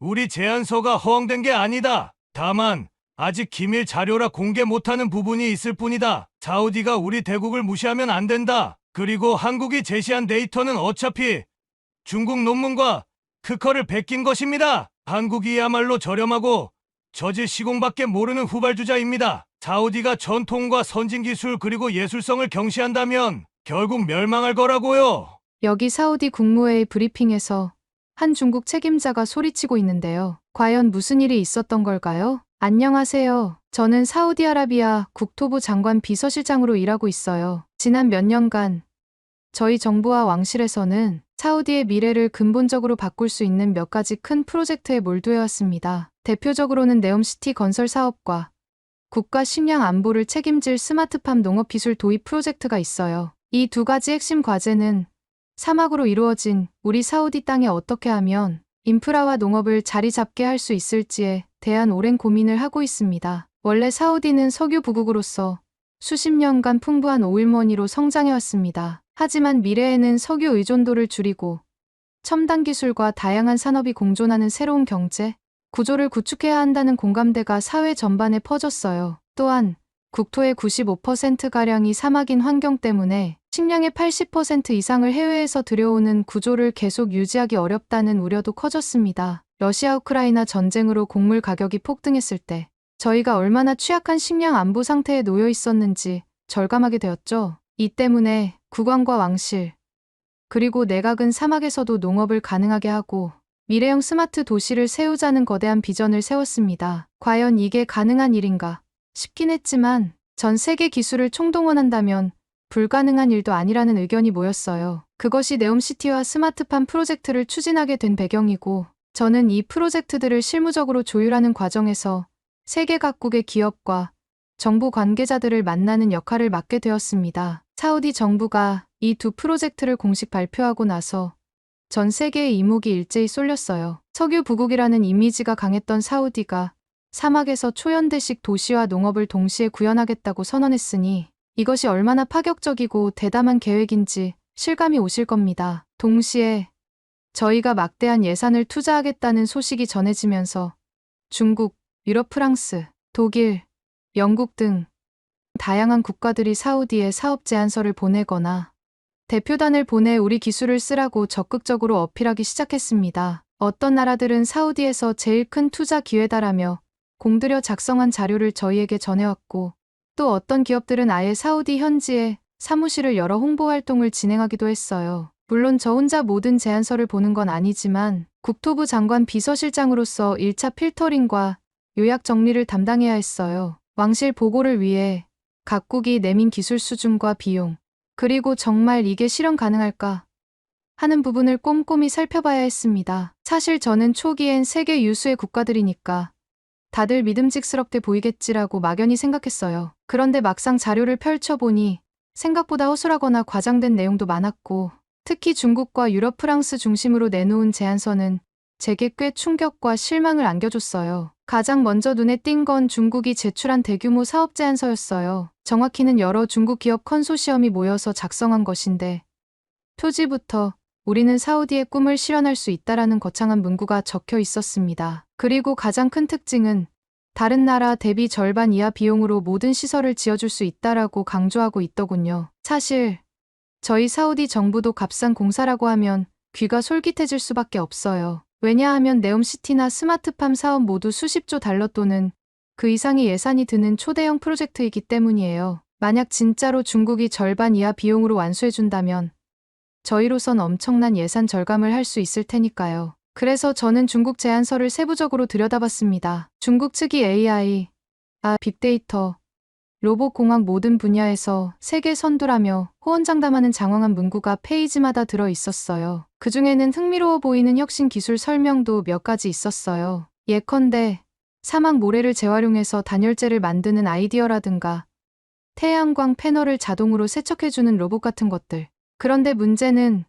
우리 제안서가 허황된 게 아니다. 다만 아직 기밀 자료라 공개 못하는 부분이 있을 뿐이다. 사우디가 우리 대국을 무시하면 안 된다. 그리고 한국이 제시한 데이터는 어차피 중국 논문과 특허를 베낀 것입니다. 한국이야말로 저렴하고 저질 시공밖에 모르는 후발주자입니다. 사우디가 전통과 선진기술 그리고 예술성을 경시한다면 결국 멸망할 거라고요. 여기 사우디 국무회의 브리핑에서 한 중국 책임자가 소리치고 있는데요. 과연 무슨 일이 있었던 걸까요? 안녕하세요. 저는 사우디아라비아 국토부 장관 비서실장으로 일하고 있어요. 지난 몇 년간 저희 정부와 왕실에서는 사우디의 미래를 근본적으로 바꿀 수 있는 몇 가지 큰 프로젝트에 몰두해왔습니다. 대표적으로는 네옴시티 건설 사업과 국가 식량 안보를 책임질 스마트팜 농업기술 도입 프로젝트가 있어요. 이 두 가지 핵심 과제는 사막으로 이루어진 우리 사우디 땅에 어떻게 하면 인프라와 농업을 자리 잡게 할 수 있을지에 대한 오랜 고민을 하고 있습니다. 원래 사우디는 석유 부국으로서 수십 년간 풍부한 오일머니로 성장해왔습니다. 하지만 미래에는 석유 의존도를 줄이고 첨단 기술과 다양한 산업이 공존하는 새로운 경제 구조를 구축해야 한다는 공감대가 사회 전반에 퍼졌어요. 또한 국토의 95%가량이 사막인 환경 때문에 식량의 80% 이상을 해외에서 들여오는 구조를 계속 유지하기 어렵다는 우려도 커졌습니다. 러시아 우크라이나 전쟁으로 곡물 가격이 폭등했을 때 저희가 얼마나 취약한 식량 안보 상태에 놓여 있었는지 절감하게 되었죠. 이 때문에 국왕과 왕실 그리고 내각은 사막에서도 농업을 가능하게 하고 미래형 스마트 도시를 세우자는 거대한 비전을 세웠습니다. 과연 이게 가능한 일인가 싶긴 했지만 전 세계 기술을 총동원한다면 불가능한 일도 아니라는 의견이 모였어요. 그것이 네옴시티와 스마트팜 프로젝트를 추진하게 된 배경이고 저는 이 프로젝트들을 실무적으로 조율하는 과정에서 세계 각국의 기업과 정부 관계자들을 만나는 역할을 맡게 되었습니다. 사우디 정부가 이 두 프로젝트를 공식 발표하고 나서 전 세계의 이목이 일제히 쏠렸어요. 석유 부국이라는 이미지가 강했던 사우디가 사막에서 초연대식 도시와 농업을 동시에 구현하겠다고 선언했으니 이것이 얼마나 파격적이고 대담한 계획인지 실감이 오실 겁니다. 동시에 저희가 막대한 예산을 투자하겠다는 소식이 전해지면서 중국, 유럽, 프랑스, 독일, 영국 등 다양한 국가들이 사우디에 사업 제안서를 보내거나 대표단을 보내 우리 기술을 쓰라고 적극적으로 어필하기 시작했습니다. 어떤 나라들은 사우디에서 제일 큰 투자 기회다라며 공들여 작성한 자료를 저희에게 전해왔고 또 어떤 기업들은 아예 사우디 현지에 사무실을 열어 홍보 활동을 진행하기도 했어요. 물론 저 혼자 모든 제안서를 보는 건 아니지만 국토부 장관 비서실장으로서 1차 필터링과 요약 정리를 담당해야 했어요. 왕실 보고를 위해 각국이 내민 기술 수준과 비용, 그리고 정말 이게 실현 가능할까 하는 부분을 꼼꼼히 살펴봐야 했습니다. 사실 저는 초기엔 세계 유수의 국가들이니까 다들 믿음직스럽게 보이겠지라고 막연히 생각했어요. 그런데 막상 자료를 펼쳐보니 생각보다 허술하거나 과장된 내용도 많았고 특히 중국과 유럽, 프랑스 중심으로 내놓은 제안서는 제게 꽤 충격과 실망을 안겨줬어요. 가장 먼저 눈에 띈 건 중국이 제출한 대규모 사업 제안서였어요. 정확히는 여러 중국 기업 컨소시엄이 모여서 작성한 것인데 표지부터 우리는 사우디의 꿈을 실현할 수 있다라는 거창한 문구가 적혀 있었습니다. 그리고 가장 큰 특징은 다른 나라 대비 절반 이하 비용으로 모든 시설을 지어줄 수 있다라고 강조하고 있더군요. 사실 저희 사우디 정부도 값싼 공사라고 하면 귀가 솔깃해질 수밖에 없어요. 왜냐하면 네옴시티나 스마트팜 사업 모두 수십조 달러 또는 그 이상의 예산이 드는 초대형 프로젝트이기 때문이에요. 만약 진짜로 중국이 절반 이하 비용으로 완수해준다면 저희로선 엄청난 예산 절감을 할 수 있을 테니까요. 그래서 저는 중국 제안서를 세부적으로 들여다봤습니다. 중국 측이 AI, 빅데이터, 로봇공학 모든 분야에서 세계 선두라며 호언장담하는 장황한 문구가 페이지마다 들어 있었어요. 그중에는 흥미로워 보이는 혁신 기술 설명도 몇 가지 있었어요. 예컨대 사막 모래를 재활용해서 단열재를 만드는 아이디어라든가 태양광 패널을 자동으로 세척해주는 로봇 같은 것들. 그런데 문제는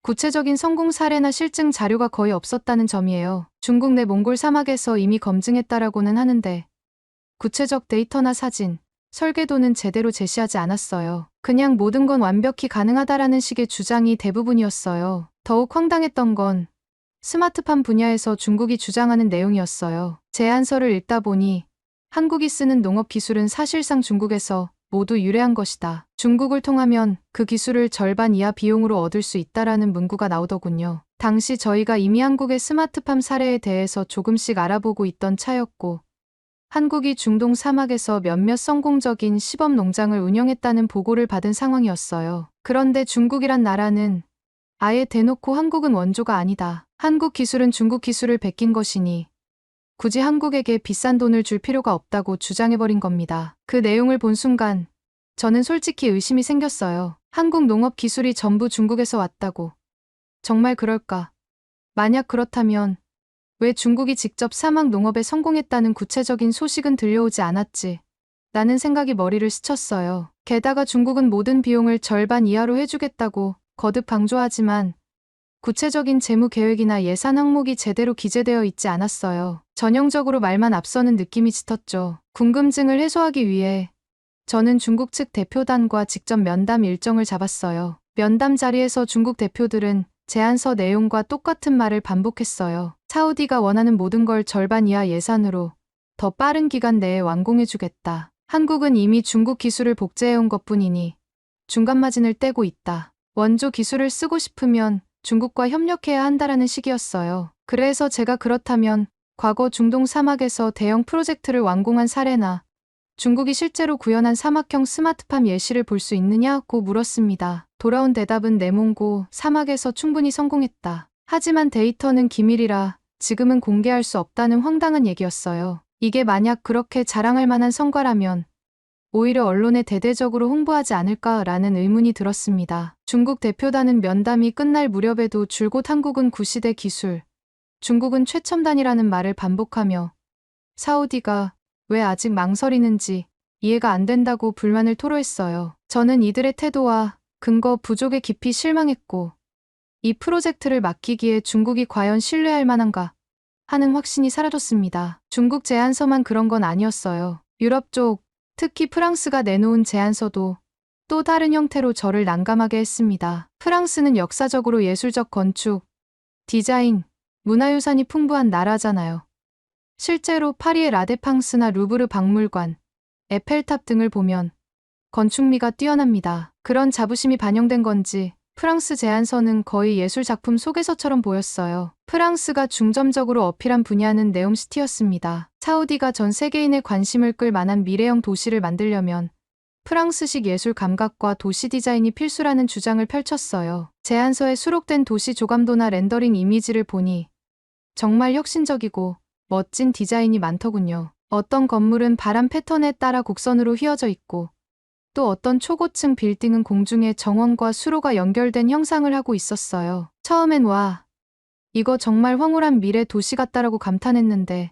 구체적인 성공 사례나 실증 자료가 거의 없었다는 점이에요. 중국 내 몽골 사막에서 이미 검증했다라고는 하는데 구체적 데이터나 사진, 설계도는 제대로 제시하지 않았어요. 그냥 모든 건 완벽히 가능하다라는 식의 주장이 대부분이었어요. 더욱 황당했던 건 스마트팜 분야에서 중국이 주장하는 내용이었어요. 제안서를 읽다 보니 한국이 쓰는 농업 기술은 사실상 중국에서 모두 유래한 것이다. 중국을 통하면 그 기술을 절반 이하 비용으로 얻을 수 있다라는 문구가 나오더군요. 당시 저희가 이미 한국의 스마트팜 사례에 대해서 조금씩 알아보고 있던 차였고, 한국이 중동 사막에서 몇몇 성공적인 시범 농장을 운영했다는 보고를 받은 상황이었어요. 그런데 중국이란 나라는 아예 대놓고 한국은 원조가 아니다. 한국 기술은 중국 기술을 베낀 것이니 굳이 한국에게 비싼 돈을 줄 필요가 없다고 주장해버린 겁니다. 그 내용을 본 순간 저는 솔직히 의심이 생겼어요. 한국 농업 기술이 전부 중국에서 왔다고. 정말 그럴까? 만약 그렇다면 왜 중국이 직접 사막 농업에 성공했다는 구체적인 소식은 들려오지 않았지? 라는 생각이 머리를 스쳤어요. 게다가 중국은 모든 비용을 절반 이하로 해주겠다고 거듭 강조하지만 구체적인 재무 계획이나 예산 항목이 제대로 기재되어 있지 않았어요. 전형적으로 말만 앞서는 느낌이 짙었죠. 궁금증을 해소하기 위해 저는 중국 측 대표단과 직접 면담 일정을 잡았어요. 면담 자리에서 중국 대표들은 제안서 내용과 똑같은 말을 반복했어요. 사우디가 원하는 모든 걸 절반 이하 예산으로 더 빠른 기간 내에 완공해주겠다. 한국은 이미 중국 기술을 복제해온 것뿐이니 중간 마진을 떼고 있다. 원조 기술을 쓰고 싶으면 중국과 협력해야 한다라는 식이었어요. 그래서 제가 그렇다면 과거 중동 사막에서 대형 프로젝트를 완공한 사례나 중국이 실제로 구현한 사막형 스마트팜 예시를 볼 수 있느냐고 물었습니다. 돌아온 대답은 내몽고 사막에서 충분히 성공했다. 하지만 데이터는 기밀이라 지금은 공개할 수 없다는 황당한 얘기였어요. 이게 만약 그렇게 자랑할 만한 성과라면 오히려 언론에 대대적으로 홍보하지 않을까라는 의문이 들었습니다. 중국 대표단은 면담이 끝날 무렵에도 줄곧 한국은 구시대 기술, 중국은 최첨단이라는 말을 반복하며 사우디가 왜 아직 망설이는지 이해가 안 된다고 불만을 토로했어요. 저는 이들의 태도와 근거 부족에 깊이 실망했고 이 프로젝트를 맡기기에 중국이 과연 신뢰할 만한가 하는 확신이 사라졌습니다. 중국 제안서만 그런 건 아니었어요. 유럽 쪽, 특히 프랑스가 내놓은 제안서도 또 다른 형태로 저를 난감하게 했습니다. 프랑스는 역사적으로 예술적 건축, 디자인, 문화유산이 풍부한 나라잖아요. 실제로 파리의 라데팡스나 루브르 박물관, 에펠탑 등을 보면 건축미가 뛰어납니다. 그런 자부심이 반영된 건지 프랑스 제안서는 거의 예술 작품 소개서처럼 보였어요. 프랑스가 중점적으로 어필한 분야는 네옴시티였습니다. 사우디가 전 세계인의 관심을 끌 만한 미래형 도시를 만들려면 프랑스식 예술 감각과 도시 디자인이 필수라는 주장을 펼쳤어요. 제안서에 수록된 도시 조감도나 렌더링 이미지를 보니 정말 혁신적이고 멋진 디자인이 많더군요. 어떤 건물은 바람 패턴에 따라 곡선으로 휘어져 있고 또 어떤 초고층 빌딩은 공중에 정원과 수로가 연결된 형상을 하고 있었어요. 처음엔 와, 이거 정말 황홀한 미래 도시 같다라고 감탄했는데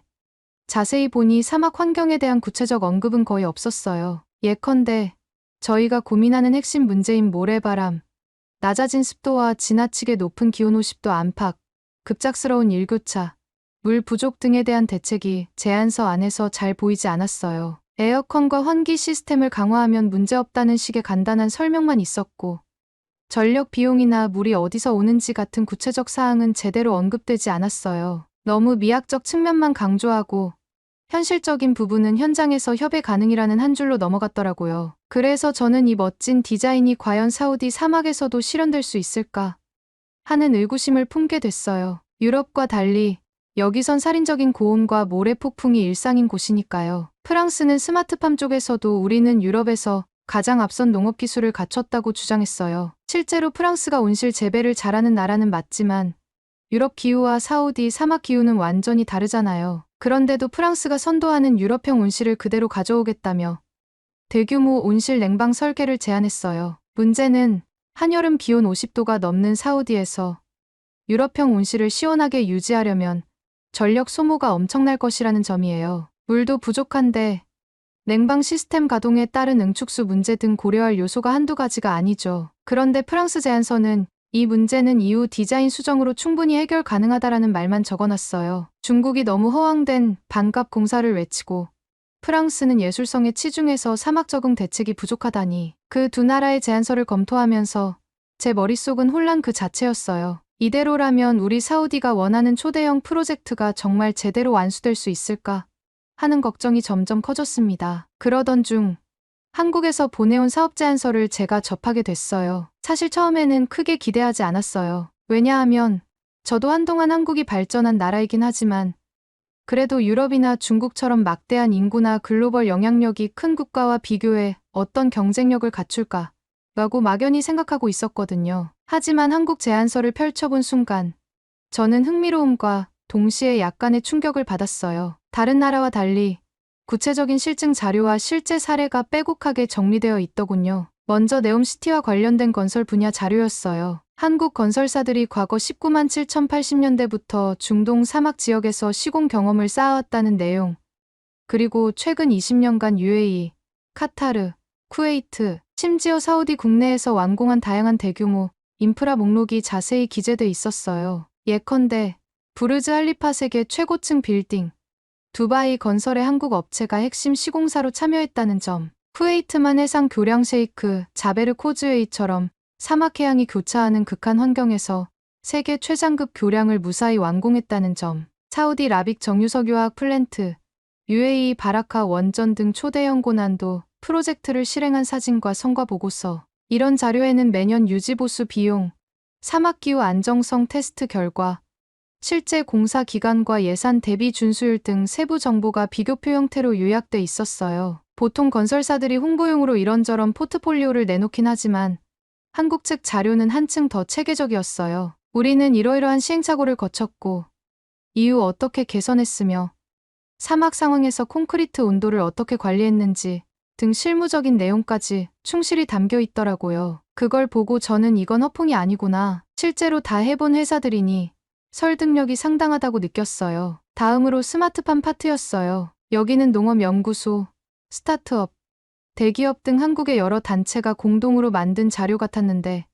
자세히 보니 사막 환경에 대한 구체적 언급은 거의 없었어요. 예컨대 저희가 고민하는 핵심 문제인 모래바람, 낮아진 습도와 지나치게 높은 기온 50도 안팎, 급작스러운 일교차, 물 부족 등에 대한 대책이 제안서 안에서 잘 보이지 않았어요. 에어컨과 환기 시스템을 강화하면 문제없다는 식의 간단한 설명만 있었고 전력 비용이나 물이 어디서 오는지 같은 구체적 사항은 제대로 언급되지 않았어요. 너무 미학적 측면만 강조하고 현실적인 부분은 현장에서 협의 가능이라는 한 줄로 넘어갔더라고요. 그래서 저는 이 멋진 디자인이 과연 사우디 사막에서도 실현될 수 있을까 하는 의구심을 품게 됐어요. 유럽과 달리 여기선 살인적인 고온과 모래 폭풍이 일상인 곳이니까요. 프랑스는 스마트팜 쪽에서도 우리는 유럽에서 가장 앞선 농업 기술을 갖췄다고 주장했어요. 실제로 프랑스가 온실 재배를 잘하는 나라는 맞지만 유럽 기후와 사우디 사막 기후는 완전히 다르잖아요. 그런데도 프랑스가 선도하는 유럽형 온실을 그대로 가져오겠다며 대규모 온실 냉방 설계를 제안했어요. 문제는 한여름 기온 50도가 넘는 사우디에서 유럽형 온실을 시원하게 유지하려면 전력 소모가 엄청날 것이라는 점이에요. 물도 부족한데 냉방 시스템 가동에 따른 응축수 문제 등 고려할 요소가 한두 가지가 아니죠. 그런데 프랑스 제안서는 이 문제는 이후 디자인 수정으로 충분히 해결 가능하다라는 말만 적어놨어요. 중국이 너무 허황된 반값 공사를 외치고 프랑스는 예술성에 치중해서 사막 적응 대책이 부족하다니 그 두 나라의 제안서를 검토하면서 제 머릿속은 혼란 그 자체였어요. 이대로라면 우리 사우디가 원하는 초대형 프로젝트가 정말 제대로 완수될 수 있을까 하는 걱정이 점점 커졌습니다. 그러던 중 한국에서 보내온 사업 제안서를 제가 접하게 됐어요. 사실 처음에는 크게 기대하지 않았어요. 왜냐하면 저도 한동안 한국이 발전한 나라이긴 하지만 그래도 유럽이나 중국처럼 막대한 인구나 글로벌 영향력이 큰 국가와 비교해 어떤 경쟁력을 갖출까? 라고 막연히 생각하고 있었거든요. 하지만 한국 제안서를 펼쳐본 순간 저는 흥미로움과 동시에 약간의 충격을 받았어요. 다른 나라와 달리 구체적인 실증 자료와 실제 사례가 빼곡하게 정리되어 있더군요. 먼저 네옴시티와 관련된 건설 분야 자료였어요. 한국 건설사들이 과거 19만 7,080년대부터 중동 사막 지역에서 시공 경험을 쌓아왔다는 내용, 그리고 최근 20년간 UAE, 카타르, 쿠웨이트, 심지어 사우디 국내에서 완공한 다양한 대규모 인프라 목록이 자세히 기재돼 있었어요. 예컨대 부르즈 할리파 세계 최고층 빌딩, 두바이 건설의 한국 업체가 핵심 시공사로 참여했다는 점, 쿠웨이트만 해상 교량 셰이크 자베르 코즈웨이처럼 사막 해양이 교차하는 극한 환경에서 세계 최장급 교량을 무사히 완공했다는 점, 사우디 라빅 정유석유화학 플랜트, UAE 바라카 원전 등 초대형 고난도 프로젝트를 실행한 사진과 성과 보고서, 이런 자료에는 매년 유지보수 비용, 사막기후 안정성 테스트 결과, 실제 공사 기간과 예산 대비 준수율 등 세부 정보가 비교표 형태로 요약돼 있었어요. 보통 건설사들이 홍보용으로 이런저런 포트폴리오를 내놓긴 하지만 한국 측 자료는 한층 더 체계적이었어요. 우리는 이러이러한 시행착오를 거쳤고 이후 어떻게 개선했으며 사막 상황에서 콘크리트 온도를 어떻게 관리했는지 등 실무적인 내용까지 충실히 담겨 있더라고요. 그걸 보고 저는 이건 허풍이 아니구나. 실제로 다 해본 회사들이니 설득력이 상당하다고 느꼈어요. 다음으로 스마트팜 파트였어요. 여기는 농업연구소, 스타트업, 대기업 등 한국의 여러 단체가 공동으로 만든 자료 같았는데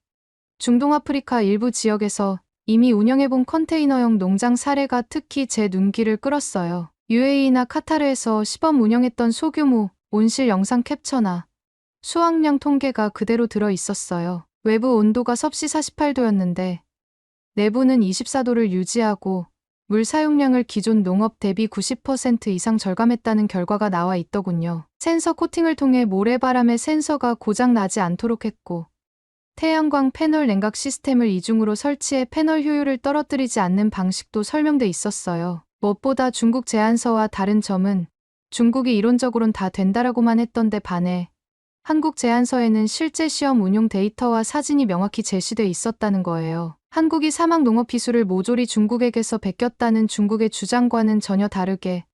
중동 아프리카 일부 지역에서 이미 운영해본 컨테이너형 농장 사례가 특히 제 눈길을 끌었어요. UAE나 카타르에서 시범 운영했던 소규모 온실 영상 캡처나 수확량 통계가 그대로 들어 있었어요. 외부 온도가 섭씨 48도였는데 내부는 24도를 유지하고 물 사용량을 기존 농업 대비 90% 이상 절감했다는 결과가 나와 있더군요. 센서 코팅을 통해 모래바람에 센서가 고장 나지 않도록 했고 태양광 패널 냉각 시스템을 이중으로 설치해 패널 효율을 떨어뜨리지 않는 방식도 설명돼 있었어요. 무엇보다 중국 제안서와 다른 점은 중국이 이론적으론 다 된다라고만 했던데 반해 한국 제안서에는 실제 시험 운용 데이터와 사진이 명확히 제시돼 있었다는 거예요. 한국이 사막 농업 기술을 모조리 중국에게서 베꼈다는 중국의 주장과는 전혀 다르게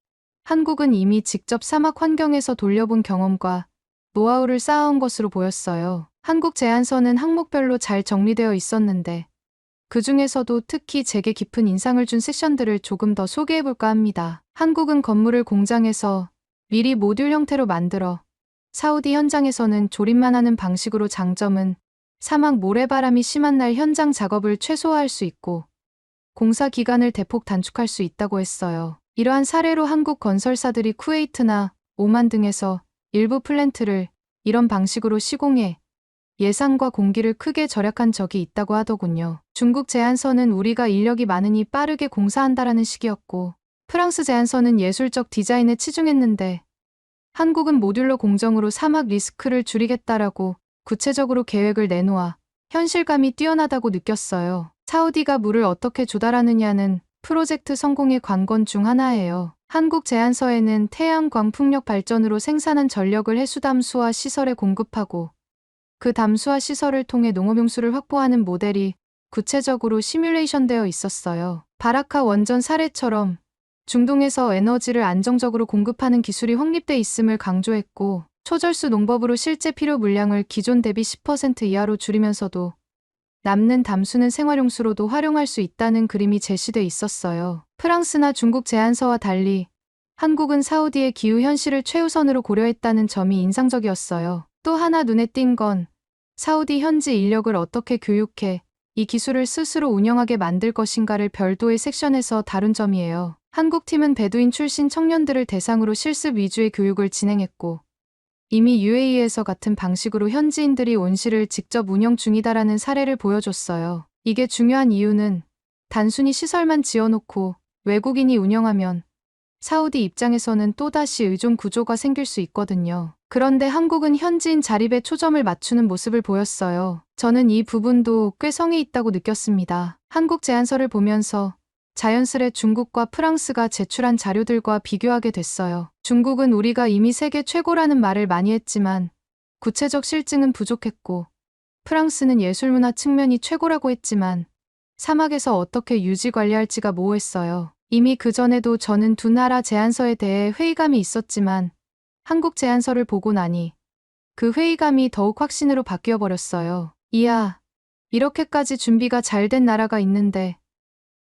한국은 이미 직접 사막 환경에서 돌려본 경험과 노하우를 쌓아온 것으로 보였어요. 한국 제안서는 항목별로 잘 정리되어 있었는데 그 중에서도 특히 제게 깊은 인상을 준 섹션들을 조금 더 소개해볼까 합니다. 한국은 건물을 공장에서 미리 모듈 형태로 만들어 사우디 현장에서는 조립만 하는 방식으로 장점은 사막 모래바람이 심한 날 현장 작업을 최소화할 수 있고 공사 기간을 대폭 단축할 수 있다고 했어요. 이러한 사례로 한국 건설사들이 쿠웨이트나 오만 등에서 일부 플랜트를 이런 방식으로 시공해 예산과 공기를 크게 절약한 적이 있다고 하더군요. 중국 제안서는 우리가 인력이 많으니 빠르게 공사한다라는 식이었고 프랑스 제안서는 예술적 디자인에 치중했는데 한국은 모듈러 공정으로 사막 리스크를 줄이겠다라고 구체적으로 계획을 내놓아 현실감이 뛰어나다고 느꼈어요. 사우디가 물을 어떻게 조달하느냐는 프로젝트 성공의 관건 중 하나예요. 한국 제안서에는 태양광 풍력 발전으로 생산한 전력을 해수담수화 시설에 공급하고 그 담수화 시설을 통해 농업용수를 확보하는 모델이 구체적으로 시뮬레이션되어 있었어요. 바라카 원전 사례처럼 중동에서 에너지를 안정적으로 공급하는 기술이 확립돼 있음을 강조했고 초절수 농법으로 실제 필요 물량을 기존 대비 10% 이하로 줄이면서도 남는 담수는 생활용수로도 활용할 수 있다는 그림이 제시돼 있었어요. 프랑스나 중국 제안서와 달리 한국은 사우디의 기후 현실을 최우선으로 고려했다는 점이 인상적이었어요. 또 하나 눈에 띈 건 사우디 현지 인력을 어떻게 교육해 이 기술을 스스로 운영하게 만들 것인가를 별도의 섹션에서 다룬 점이에요. 한국 팀은 베두인 출신 청년들을 대상으로 실습 위주의 교육을 진행했고 이미 UAE에서 같은 방식으로 현지인들이 온실을 직접 운영 중이다라는 사례를 보여줬어요. 이게 중요한 이유는 단순히 시설만 지어놓고 외국인이 운영하면 사우디 입장에서는 또다시 의존 구조가 생길 수 있거든요. 그런데 한국은 현지인 자립에 초점을 맞추는 모습을 보였어요. 저는 이 부분도 꽤 성의 있다고 느꼈습니다. 한국 제안서를 보면서 자연스레 중국과 프랑스가 제출한 자료들과 비교하게 됐어요. 중국은 우리가 이미 세계 최고라는 말을 많이 했지만 구체적 실증은 부족했고, 프랑스는 예술문화 측면이 최고라고 했지만 사막에서 어떻게 유지 관리할지가 모호했어요. 이미 그전에도 저는 두 나라 제안서에 대해 회의감이 있었지만 한국 제안서를 보고 나니 그 회의감이 더욱 확신으로 바뀌어 버렸어요. 이야, 이렇게까지 준비가 잘 된 나라가 있는데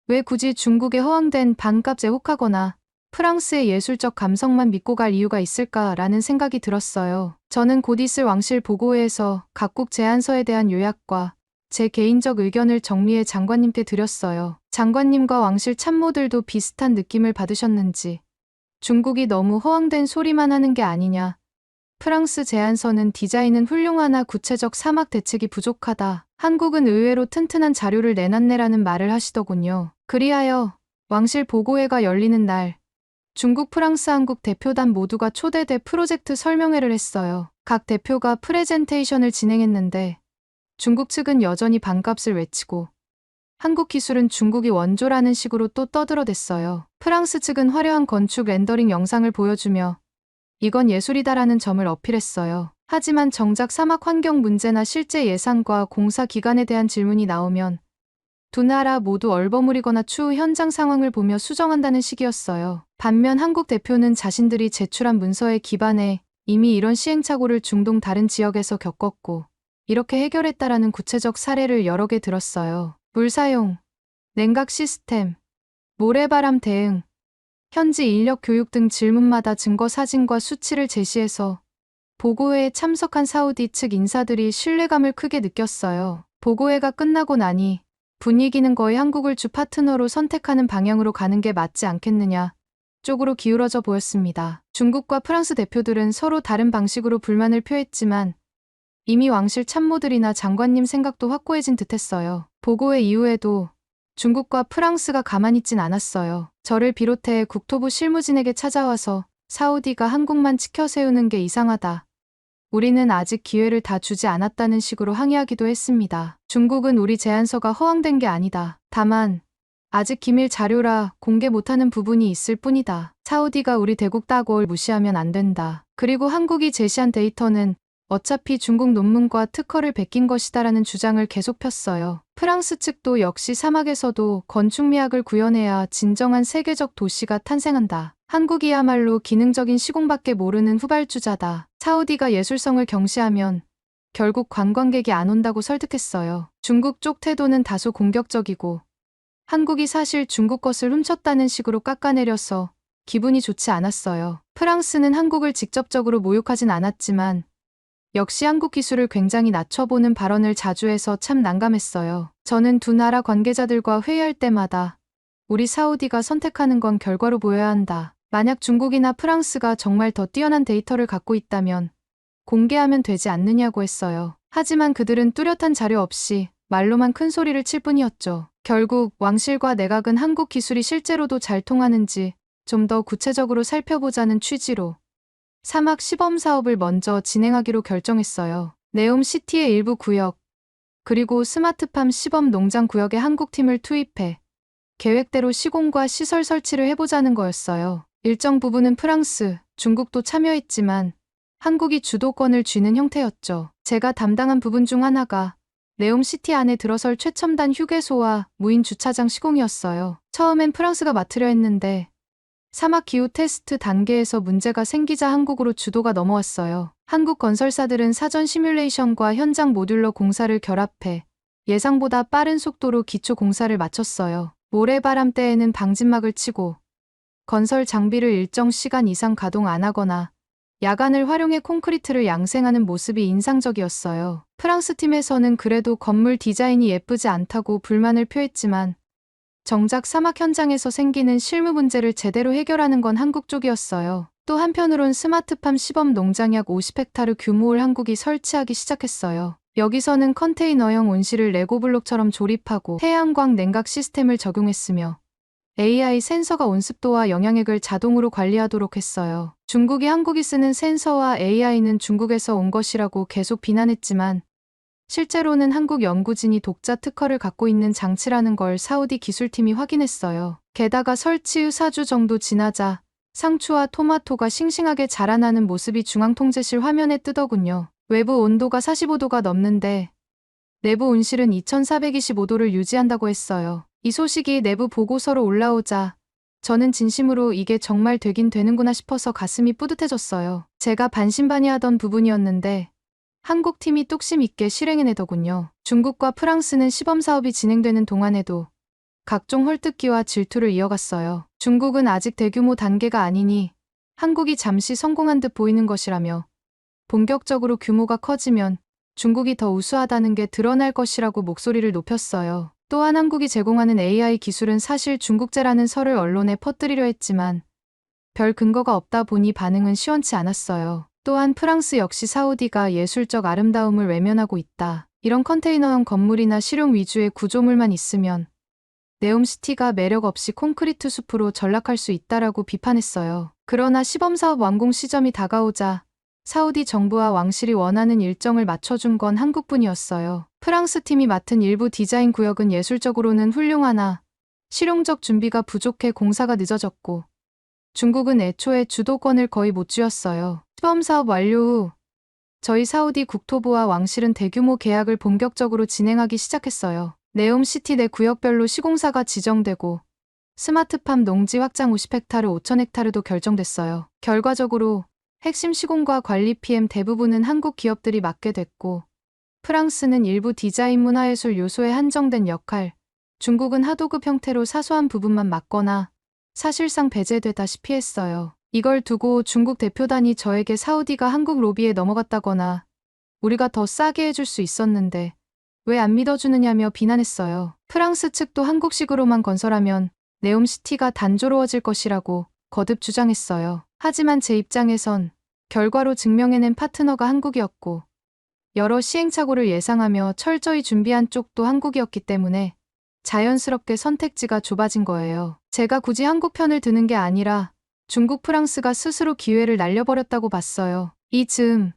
왜 굳이 중국에 허황된 반값에 혹하거나 프랑스의 예술적 감성만 믿고 갈 이유가 있을까라는 생각이 들었어요. 저는 곧 있을 왕실 보고회에서 각국 제안서에 대한 요약과 제 개인적 의견을 정리해 장관님께 드렸어요. 장관님과 왕실 참모들도 비슷한 느낌을 받으셨는지 중국이 너무 허황된 소리만 하는 게 아니냐. 프랑스 제안서는 디자인은 훌륭하나 구체적 사막 대책이 부족하다. 한국은 의외로 튼튼한 자료를 내놨네라는 말을 하시더군요. 그리하여 왕실 보고회가 열리는 날 중국, 프랑스, 한국 대표단 모두가 초대돼 프로젝트 설명회를 했어요. 각 대표가 프레젠테이션을 진행했는데 중국 측은 여전히 반값을 외치고 한국 기술은 중국이 원조라는 식으로 또 떠들어댔어요. 프랑스 측은 화려한 건축 렌더링 영상을 보여주며 이건 예술이다라는 점을 어필했어요. 하지만 정작 사막 환경 문제나 실제 예산과 공사 기간에 대한 질문이 나오면 두 나라 모두 얼버무리거나 추후 현장 상황을 보며 수정한다는 식이었어요. 반면 한국 대표는 자신들이 제출한 문서에 기반해 이미 이런 시행착오를 중동 다른 지역에서 겪었고 이렇게 해결했다라는 구체적 사례를 여러 개 들었어요. 물 사용, 냉각 시스템, 모래바람 대응, 현지 인력 교육 등 질문마다 증거 사진과 수치를 제시해서 보고회에 참석한 사우디 측 인사들이 신뢰감을 크게 느꼈어요. 보고회가 끝나고 나니 분위기는 거의 한국을 주 파트너로 선택하는 방향으로 가는 게 맞지 않겠느냐 쪽으로 기울어져 보였습니다. 중국과 프랑스 대표들은 서로 다른 방식으로 불만을 표했지만 이미 왕실 참모들이나 장관님 생각도 확고해진 듯했어요. 보고회 이후에도 중국과 프랑스가 가만히 있진 않았어요. 저를 비롯해 국토부 실무진에게 찾아와서 사우디가 한국만 치켜 세우는 게 이상하다. 우리는 아직 기회를 다 주지 않았다는 식으로 항의하기도 했습니다. 중국은 우리 제안서가 허황된 게 아니다. 다만 아직 기밀 자료라 공개 못하는 부분이 있을 뿐이다. 사우디가 우리 대국 따고를 무시하면 안 된다. 그리고 한국이 제시한 데이터는 어차피 중국 논문과 특허를 베낀 것이다라는 주장을 계속 폈어요. 프랑스 측도 역시 사막에서도 건축미학을 구현해야 진정한 세계적 도시가 탄생한다. 한국이야말로 기능적인 시공밖에 모르는 후발주자다. 사우디가 예술성을 경시하면 결국 관광객이 안 온다고 설득했어요. 중국 쪽 태도는 다소 공격적이고 한국이 사실 중국 것을 훔쳤다는 식으로 깎아내려서 기분이 좋지 않았어요. 프랑스는 한국을 직접적으로 모욕하진 않았지만 역시 한국 기술을 굉장히 낮춰보는 발언을 자주 해서 참 난감했어요. 저는 두 나라 관계자들과 회의할 때마다 우리 사우디가 선택하는 건 결과로 보여야 한다. 만약 중국이나 프랑스가 정말 더 뛰어난 데이터를 갖고 있다면 공개하면 되지 않느냐고 했어요. 하지만 그들은 뚜렷한 자료 없이 말로만 큰 소리를 칠 뿐이었죠. 결국 왕실과 내각은 한국 기술이 실제로도 잘 통하는지 좀 더 구체적으로 살펴보자는 취지로 사막 시범 사업을 먼저 진행하기로 결정했어요. 네옴시티의 일부 구역, 그리고 스마트팜 시범 농장 구역에 한국 팀을 투입해 계획대로 시공과 시설 설치를 해보자는 거였어요. 일정 부분은 프랑스, 중국도 참여했지만 한국이 주도권을 쥐는 형태였죠. 제가 담당한 부분 중 하나가 네옴시티 안에 들어설 최첨단 휴게소와 무인 주차장 시공이었어요. 처음엔 프랑스가 맡으려 했는데 사막 기후 테스트 단계에서 문제가 생기자 한국으로 주도가 넘어왔어요. 한국 건설사들은 사전 시뮬레이션과 현장 모듈러 공사를 결합해 예상보다 빠른 속도로 기초 공사를 마쳤어요. 모래바람 때에는 방진막을 치고 건설 장비를 일정 시간 이상 가동 안 하거나 야간을 활용해 콘크리트를 양생하는 모습이 인상적이었어요. 프랑스 팀에서는 그래도 건물 디자인이 예쁘지 않다고 불만을 표했지만 정작 사막 현장에서 생기는 실무 문제를 제대로 해결하는 건 한국 쪽이었어요. 또 한편으론 스마트팜 시범 농장 약 50헥타르 규모를 한국이 설치하기 시작했어요. 여기서는 컨테이너형 온실을 레고블록처럼 조립하고 태양광 냉각 시스템을 적용했으며 AI 센서가 온습도와 영향액을 자동으로 관리하도록 했어요. 중국이 한국이 쓰는 센서와 AI는 중국에서 온 것이라고 계속 비난했지만 실제로는 한국 연구진이 독자 특허를 갖고 있는 장치라는 걸 사우디 기술팀이 확인했어요. 게다가 설치 후 4주 정도 지나자 상추와 토마토가 싱싱하게 자라나는 모습이 중앙통제실 화면에 뜨더군요. 외부 온도가 45도가 넘는데 내부 온실은 2425도를 유지한다고 했어요. 이 소식이 내부 보고서로 올라오자 저는 진심으로 이게 정말 되긴 되는구나 싶어서 가슴이 뿌듯해졌어요. 제가 반신반의하던 부분이었는데 한국 팀이 뚝심 있게 실행해내더군요. 중국과 프랑스는 시범 사업이 진행되는 동안에도 각종 헐뜯기와 질투를 이어갔어요. 중국은 아직 대규모 단계가 아니니 한국이 잠시 성공한 듯 보이는 것이라며 본격적으로 규모가 커지면 중국이 더 우수하다는 게 드러날 것이라고 목소리를 높였어요. 또한 한국이 제공하는 AI 기술은 사실 중국제라는 설을 언론에 퍼뜨리려 했지만 별 근거가 없다 보니 반응은 시원치 않았어요. 또한 프랑스 역시 사우디가 예술적 아름다움을 외면하고 있다. 이런 컨테이너형 건물이나 실용 위주의 구조물만 있으면 네옴시티가 매력 없이 콘크리트 숲으로 전락할 수 있다라고 비판했어요. 그러나 시범사업 완공 시점이 다가오자 사우디 정부와 왕실이 원하는 일정을 맞춰준 건 한국뿐이었어요. 프랑스 팀이 맡은 일부 디자인 구역은 예술적으로는 훌륭하나 실용적 준비가 부족해 공사가 늦어졌고 중국은 애초에 주도권을 거의 못 쥐었어요. 시범사업 완료 후 저희 사우디 국토부와 왕실은 대규모 계약을 본격적으로 진행하기 시작했어요. 네옴시티 내 구역별로 시공사가 지정되고 스마트팜 농지 확장 50헥타르 5,000헥타르도 결정됐어요. 결과적으로 핵심 시공과 관리 PM 대부분은 한국 기업들이 맡게 됐고 프랑스는 일부 디자인 문화예술 요소에 한정된 역할, 중국은 하도급 형태로 사소한 부분만 맡거나 사실상 배제되다시피 했어요. 이걸 두고 중국 대표단이 저에게 사우디가 한국 로비에 넘어갔다거나 우리가 더 싸게 해줄 수 있었는데 왜 안 믿어주느냐며 비난했어요. 프랑스 측도 한국식으로만 건설하면 네옴시티가 단조로워질 것이라고 거듭 주장했어요. 하지만 제 입장에선 결과로 증명해낸 파트너가 한국이었고 여러 시행착오를 예상하며 철저히 준비한 쪽도 한국이었기 때문에 자연스럽게 선택지가 좁아진 거예요. 제가 굳이 한국 편을 드는 게 아니라 중국 프랑스가 스스로 기회를 날려버렸다고 봤어요. 이 즈음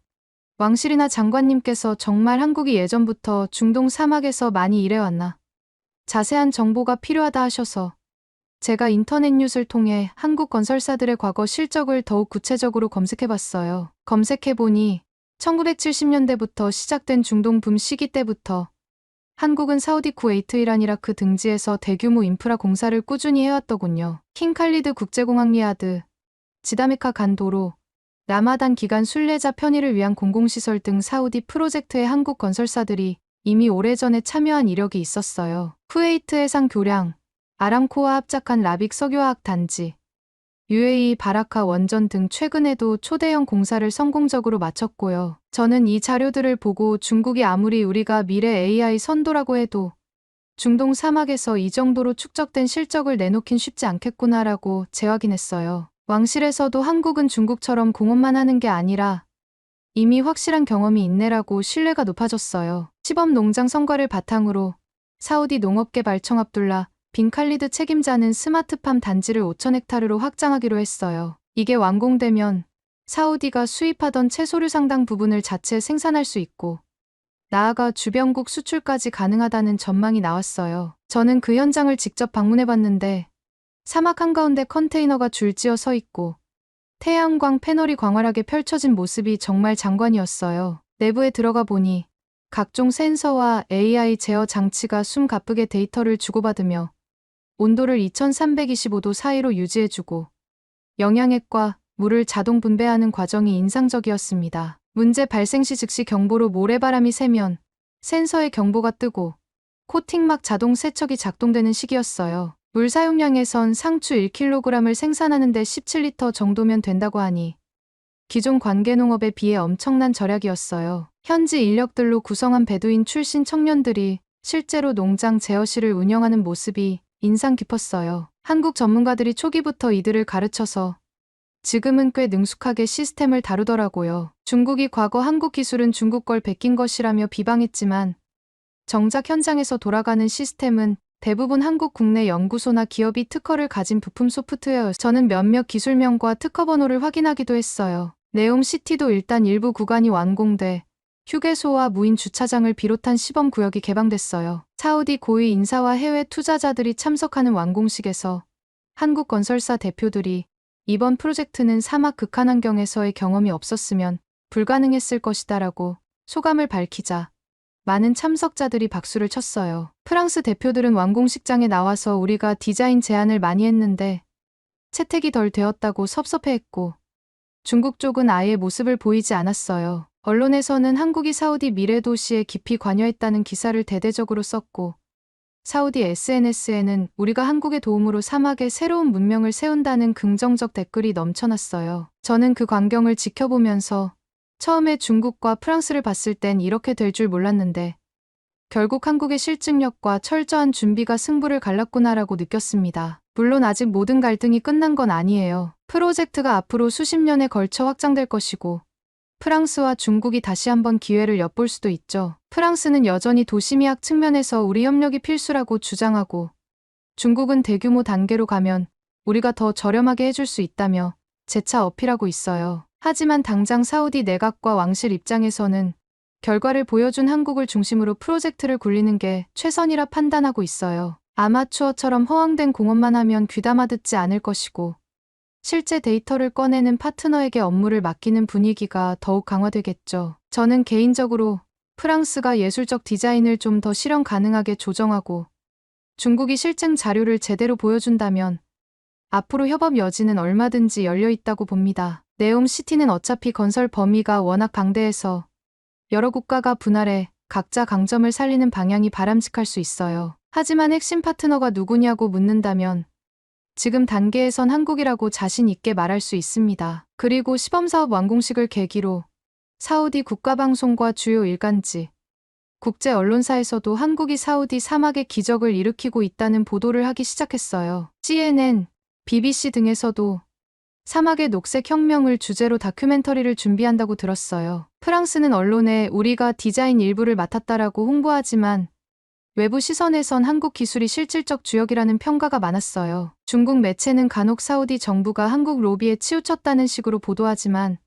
왕실이나 장관님께서 정말 한국이 예전부터 중동 사막에서 많이 일해왔나 자세한 정보가 필요하다 하셔서 제가 인터넷 뉴스를 통해 한국 건설사들의 과거 실적을 더욱 구체적으로 검색해봤어요. 검색해보니 1970년대부터 시작된 중동 붐 시기 때부터 한국은 사우디, 쿠웨이트, 이란, 이라크 등지에서 대규모 인프라 공사를 꾸준히 해왔더군요. 킹칼리드 국제공항 리야드, 지다메카 간 도로, 라마단 기간 순례자 편의를 위한 공공시설 등 사우디 프로젝트에 한국 건설사들이 이미 오래전에 참여한 이력이 있었어요. 쿠웨이트 해상 교량, 아람코와 합작한 라빅 석유화학 단지, UAE 바라카 원전 등 최근에도 초대형 공사를 성공적으로 마쳤고요. 저는 이 자료들을 보고 중국이 아무리 우리가 미래 AI 선도라고 해도 중동 사막에서 이 정도로 축적된 실적을 내놓긴 쉽지 않겠구나라고 재확인했어요. 왕실에서도 한국은 중국처럼 공업만 하는 게 아니라 이미 확실한 경험이 있네라고 신뢰가 높아졌어요. 시범 농장 성과를 바탕으로 사우디 농업개발청 압둘라 빈 칼리드 책임자는 스마트팜 단지를 5,000헥타르로 확장하기로 했어요. 이게 완공되면 사우디가 수입하던 채소류 상당 부분을 자체 생산할 수 있고 나아가 주변국 수출까지 가능하다는 전망이 나왔어요. 저는 그 현장을 직접 방문해봤는데 사막 한가운데 컨테이너가 줄지어 서 있고 태양광 패널이 광활하게 펼쳐진 모습이 정말 장관이었어요. 내부에 들어가 보니 각종 센서와 AI 제어 장치가 숨가쁘게 데이터를 주고받으며 온도를 2325도 사이로 유지해주고 영양액과 물을 자동 분배하는 과정이 인상적이었습니다. 문제 발생 시 즉시 경보로 모래바람이 세면 센서에 경보가 뜨고 코팅막 자동 세척이 작동되는 시기였어요. 물 사용량에선 상추 1kg을 생산하는데 17리터 정도면 된다고 하니 기존 관계농업에 비해 엄청난 절약이었어요. 현지 인력들로 구성한 베두인 출신 청년들이 실제로 농장 제어실을 운영하는 모습이 인상 깊었어요. 한국 전문가들이 초기부터 이들을 가르쳐서 지금은 꽤 능숙하게 시스템을 다루더라고요. 중국이 과거 한국 기술은 중국 걸 베낀 것이라며 비방했지만 정작 현장에서 돌아가는 시스템은 대부분 한국 국내 연구소나 기업이 특허를 가진 부품 소프트웨어였어요. 저는 몇몇 기술명과 특허 번호를 확인하기도 했어요. 네옴시티도 일단 일부 구간이 완공돼 휴게소와 무인 주차장을 비롯한 시범 구역이 개방됐어요. 사우디 고위 인사와 해외 투자자들이 참석하는 완공식에서 한국 건설사 대표들이 이번 프로젝트는 사막 극한환경에서의 경험이 없었으면 불가능했을 것이다라고 소감을 밝히자 많은 참석자들이 박수를 쳤어요. 프랑스 대표들은 완공식장에 나와서 우리가 디자인 제안을 많이 했는데 채택이 덜 되었다고 섭섭해했고 중국 쪽은 아예 모습을 보이지 않았어요. 언론에서는 한국이 사우디 미래 도시에 깊이 관여했다는 기사를 대대적으로 썼고 사우디 SNS에는 우리가 한국의 도움으로 사막에 새로운 문명을 세운다는 긍정적 댓글이 넘쳐났어요. 저는 그 광경을 지켜보면서 처음에 중국과 프랑스를 봤을 땐 이렇게 될 줄 몰랐는데 결국 한국의 실증력과 철저한 준비가 승부를 갈랐구나라고 느꼈습니다. 물론 아직 모든 갈등이 끝난 건 아니에요. 프로젝트가 앞으로 수십 년에 걸쳐 확장될 것이고 프랑스와 중국이 다시 한번 기회를 엿볼 수도 있죠. 프랑스는 여전히 도시미학 측면에서 우리 협력이 필수라고 주장하고 중국은 대규모 단계로 가면 우리가 더 저렴하게 해줄 수 있다며 재차 어필하고 있어요. 하지만 당장 사우디 내각과 왕실 입장에서는 결과를 보여준 한국을 중심으로 프로젝트를 굴리는 게 최선이라 판단하고 있어요. 아마추어처럼 허황된 공언만 하면 귀담아 듣지 않을 것이고 실제 데이터를 꺼내는 파트너에게 업무를 맡기는 분위기가 더욱 강화되겠죠. 저는 개인적으로 프랑스가 예술적 디자인을 좀 더 실현 가능하게 조정하고 중국이 실증 자료를 제대로 보여준다면 앞으로 협업 여지는 얼마든지 열려 있다고 봅니다. 네옴시티는 어차피 건설 범위가 워낙 방대해서 여러 국가가 분할해 각자 강점을 살리는 방향이 바람직할 수 있어요. 하지만 핵심 파트너가 누구냐고 묻는다면 지금 단계에선 한국이라고 자신 있게 말할 수 있습니다. 그리고 시범사업 완공식을 계기로 사우디 국가방송과 주요 일간지, 국제 언론사에서도 한국이 사우디 사막의 기적을 일으키고 있다는 보도를 하기 시작했어요. CNN, BBC 등에서도 사막의 녹색 혁명을 주제로 다큐멘터리를 준비한다고 들었어요. 프랑스는 언론에 우리가 디자인 일부를 맡았다라고 홍보하지만 외부 시선에선 한국 기술이 실질적 주역이라는 평가가 많았어요. 중국 매체는 간혹 사우디 정부가 한국 로비에 치우쳤다는 식으로 보도하지만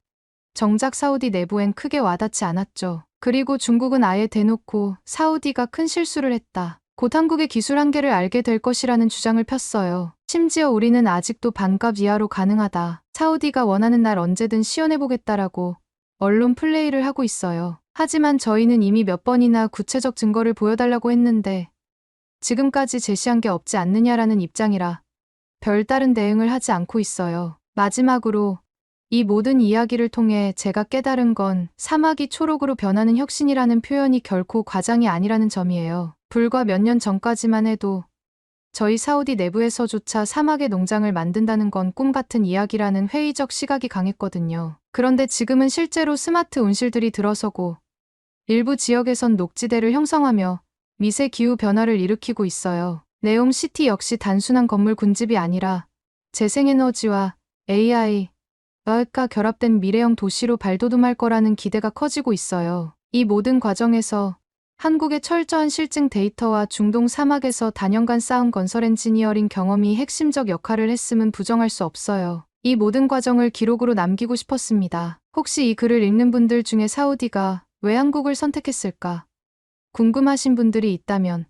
정작 사우디 내부엔 크게 와닿지 않았죠. 그리고 중국은 아예 대놓고 사우디가 큰 실수를 했다. 곧 한국의 기술 한계를 알게 될 것이라는 주장을 폈어요. 심지어 우리는 아직도 반값 이하로 가능하다. 사우디가 원하는 날 언제든 시연해보겠다라고 언론 플레이를 하고 있어요. 하지만 저희는 이미 몇 번이나 구체적 증거를 보여달라고 했는데 지금까지 제시한 게 없지 않느냐라는 입장이라 별다른 대응을 하지 않고 있어요. 마지막으로 이 모든 이야기를 통해 제가 깨달은 건 사막이 초록으로 변하는 혁신이라는 표현이 결코 과장이 아니라는 점이에요. 불과 몇 년 전까지만 해도 저희 사우디 내부에서조차 사막의 농장을 만든다는 건 꿈같은 이야기라는 회의적 시각이 강했거든요. 그런데 지금은 실제로 스마트 온실들이 들어서고 일부 지역에선 녹지대를 형성하며 미세 기후 변화를 일으키고 있어요. 네옴시티 역시 단순한 건물 군집이 아니라 재생에너지와 AI가 결합된 미래형 도시로 발돋움할 거라는 기대가 커지고 있어요. 이 모든 과정에서 한국의 철저한 실증 데이터와 중동 사막에서 단연간 쌓은 건설 엔지니어링 경험이 핵심적 역할을 했음은 부정할 수 없어요. 이 모든 과정을 기록으로 남기고 싶었습니다. 혹시 이 글을 읽는 분들 중에 사우디가 왜 한국을 선택했을까 궁금하신 분들이 있다면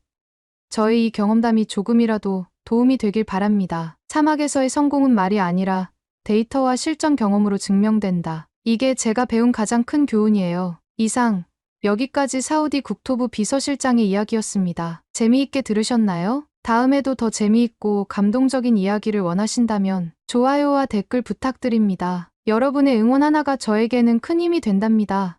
저희 이 경험담이 조금이라도 도움이 되길 바랍니다. 사막에서의 성공은 말이 아니라 데이터와 실전 경험으로 증명된다. 이게 제가 배운 가장 큰 교훈이에요. 이상 여기까지 사우디 국토부 비서실장의 이야기였습니다. 재미있게 들으셨나요? 다음에도 더 재미있고 감동적인 이야기를 원하신다면 좋아요와 댓글 부탁드립니다. 여러분의 응원 하나가 저에게는 큰 힘이 된답니다.